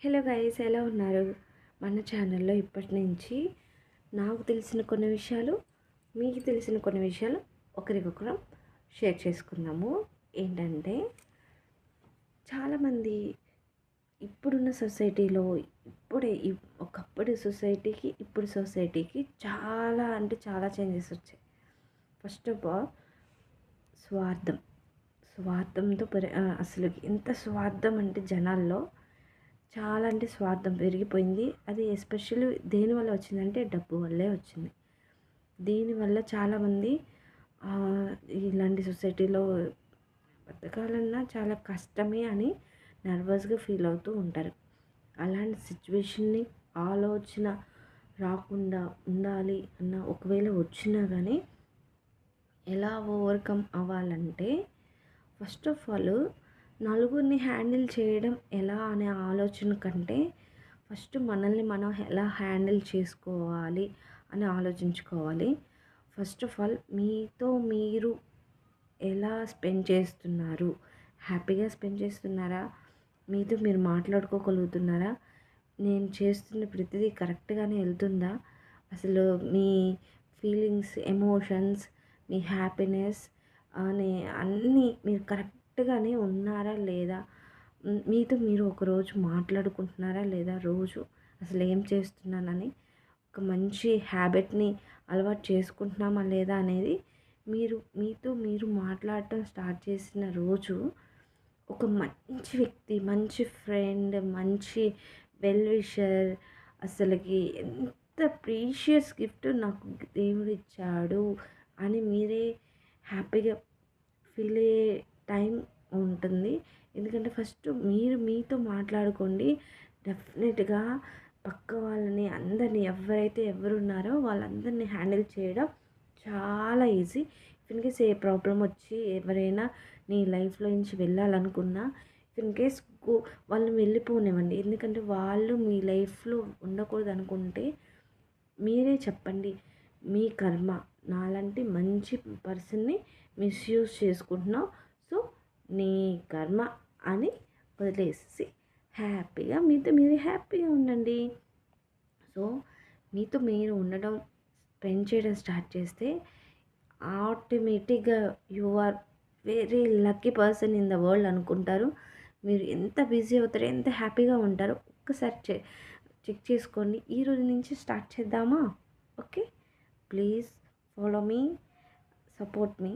Hello guys, ఎలా ఉన్నారు? మన ఛానల్లో ఇప్పటి నుంచి నాకు తెలిసిన కొన్ని విషయాలు, మీకు తెలిసిన కొన్ని విషయాలు ఒకరికొకరం షేర్ చేసుకుందాము. ఏంటంటే, చాలామంది ఇప్పుడున్న సొసైటీలో ఒకప్పటి సొసైటీకి ఇప్పుడు సొసైటీకి చాలా అంటే చాలా చేంజెస్ వచ్చాయి. ఫస్ట్ ఆఫ్ ఆల్, స్వార్థం స్వార్థంతో అసలు ఎంత స్వార్థం అంటే జనాల్లో చాలా అంటే స్వార్థం పెరిగిపోయింది. అది ఎస్పెషల్లీ దేనివల్ల వచ్చిందంటే డబ్బు వల్లే వచ్చింది. దీనివల్ల చాలామంది ఇలాంటి సొసైటీలో బతకాలన్నా చాలా కష్టమే అని నర్వస్గా ఫీల్ అవుతూ ఉంటారు. అలాంటి సిచ్యువేషన్ని ఆలోచన రాకుండా ఉండాలి అన్న ఒకవేళ వచ్చినా కానీ ఎలా ఓవర్కమ్ అవ్వాలంటే, ఫస్ట్ ఆఫ్ ఆల్ నలుగురిని హ్యాండిల్ చేయడం ఎలా అనే ఆలోచన కంటే ఫస్ట్ మనల్ని మనం ఎలా హ్యాండిల్ చేసుకోవాలి అని ఆలోచించుకోవాలి. ఫస్ట్ ఆఫ్ ఆల్ మీతో మీరు ఎలా స్పెండ్ చేస్తున్నారు? హ్యాపీగా స్పెండ్ చేస్తున్నారా? మీతో మీరు మాట్లాడుకోగలుగుతున్నారా? నేను చేస్తున్న ప్రతిదీ కరెక్ట్గానే వెళ్తుందా? అసలు మీ ఫీలింగ్స్, ఎమోషన్స్, మీ హ్యాపీనెస్ అనే అన్నీ మీరు కరెక్ట్గానే ఉన్నారా లేదా? మీతో మీరు ఒకరోజు మాట్లాడుకుంటున్నారా లేదా? రోజు అసలు ఏం చేస్తున్నానని ఒక మంచి హ్యాబిట్ని అలవాటు చేసుకుంటున్నామా లేదా అనేది మీతో మీరు మాట్లాడటం స్టార్ట్ చేసిన రోజు ఒక మంచి వ్యక్తి, మంచి ఫ్రెండ్, మంచి వెల్ విషర్, అసలుకి ఎంత ప్రీషియస్ గిఫ్ట్ నాకు దేవుడు ఇచ్చాడు అని మీరే హ్యాపీగా ఫీల్ అయ్యే టైం ఉంటుంది. ఎందుకంటే ఫస్ట్ మీరు మీతో మాట్లాడుకోండి. డెఫినెట్గా పక్క వాళ్ళని అందరినీ ఎవరున్నారో వాళ్ళందరినీ హ్యాండిల్ చేయడం చాలా ఈజీ. ఇన్కేస్ ఏ ప్రాబ్లం వచ్చి ఎవరైనా నీ లైఫ్లో నుంచి వెళ్ళాలనుకున్నా, ఇన్కేస్ వాళ్ళని వెళ్ళిపోనివ్వండి. ఎందుకంటే వాళ్ళు మీ లైఫ్లో ఉండకూడదు అనుకుంటే మీరే చెప్పండి, మీ కర్మ, నాలాంటి మంచి పర్సన్ని మిస్యూజ్ చేసుకుంటున్నావు, సో నీ కర్మ అని వదిలేసి హ్యాపీగా మీతో మీరు హ్యాపీగా ఉండండి. సో మీతో మీరు ఉండడం, స్పెండ్ చేయడం స్టార్ట్ చేస్తే ఆటోమేటిక్గా you are very lucky person in the world అనుకుంటారు. మీరు ఎంత బిజీ అవుతారో, ఎంత హ్యాపీగా ఉంటారో ఒక్కసారి చెక్ చేసుకోండి. ఈ రోజు నుంచి స్టార్ట్ చేద్దామా? Okay, please follow me, support me.